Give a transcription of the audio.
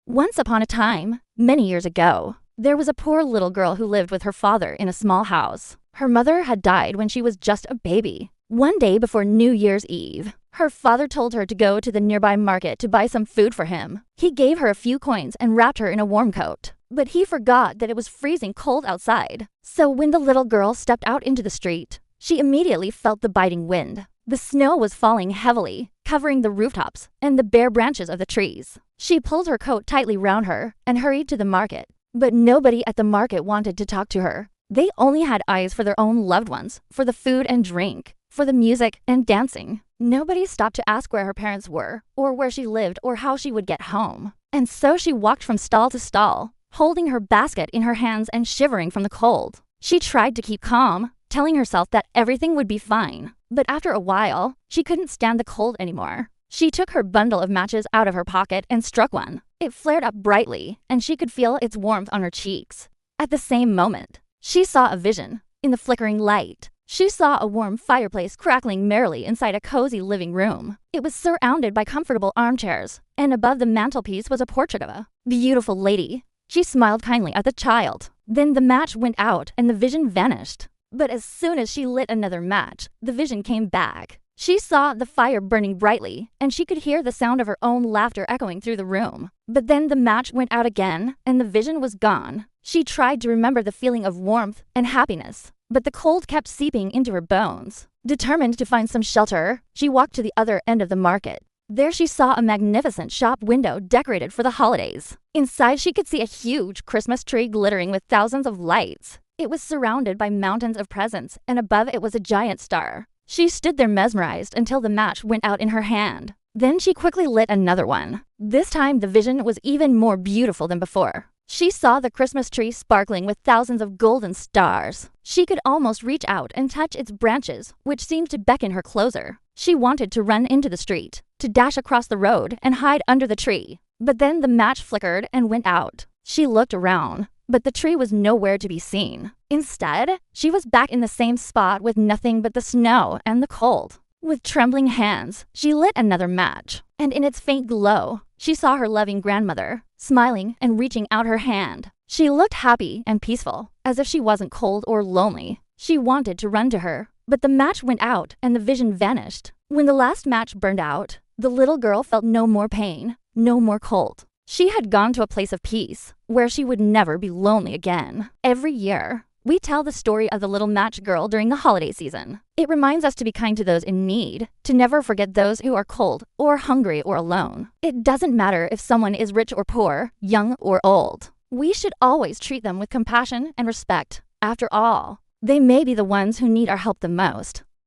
Once upon a time, many years ago, there was a poor little girl who lived with her father in a small house. Her mother had died when she was just a baby. One day before New Year's Eve, her father told her to go to the nearby market to buy some food for him. He gave her a few coins and wrapped her in a warm coat. But he forgot that it was freezing cold outside. So when the little girl stepped out into the street, she immediately felt the biting wind. The snow was falling heavily, covering the rooftops and the bare branches of the trees. She pulled her coat tightly round her and hurried to the market. But nobody at the market wanted to talk to her. They only had eyes for their own loved ones, for the food and drink, for the music and dancing. Nobody stopped to ask where her parents were, or where she lived, or how she would get home. And so she walked from stall to stall, holding her basket in her hands and shivering from the cold. She tried to keep calm, telling herself that everything would be fine. But after a while, she couldn't stand the cold anymore. She took her bundle of matches out of her pocket and struck one. It flared up brightly, and she could feel its warmth on her cheeks. At the same moment, she saw a vision. In the flickering light, she saw a warm fireplace crackling merrily inside a cozy living room. It was surrounded by comfortable armchairs, and above the mantelpiece was a portrait of a beautiful lady. She smiled kindly at the child. Then the match went out and the vision vanished. But as soon as she lit another match, the vision came back. She saw the fire burning brightly, and she could hear the sound of her own laughter echoing through the room. But then the match went out again, and the vision was gone. She tried to remember the feeling of warmth and happiness, but the cold kept seeping into her bones. Determined to find some shelter, she walked to the other end of the market. There she saw a magnificent shop window decorated for the holidays. Inside she could see a huge Christmas tree glittering with thousands of lights. It was surrounded by mountains of presents, and above it was a giant star. She stood there mesmerized until the match went out in her hand. Then she quickly lit another one. This time the vision was even more beautiful than before. She saw the Christmas tree sparkling with thousands of golden stars. She could almost reach out and touch its branches, which seemed to beckon her closer. She wanted to run into the street, to dash across the road and hide under the tree. But then the match flickered and went out. She looked around, but the tree was nowhere to be seen. Instead, she was back in the same spot with nothing but the snow and the cold. With trembling hands, she lit another match, and in its faint glow, she saw her loving grandmother, smiling and reaching out her hand. She looked happy and peaceful, as if she wasn't cold or lonely. She wanted to run to her, but the match went out and the vision vanished. When the last match burned out, the little girl felt no more pain, no more cold. She had gone to a place of peace, where she would never be lonely again. Every year, we tell the story of the little match girl during the holiday season. It reminds us to be kind to those in need, to never forget those who are cold or hungry or alone. It doesn't matter if someone is rich or poor, young or old. We should always treat them with compassion and respect. After all, they may be the ones who need our help the most.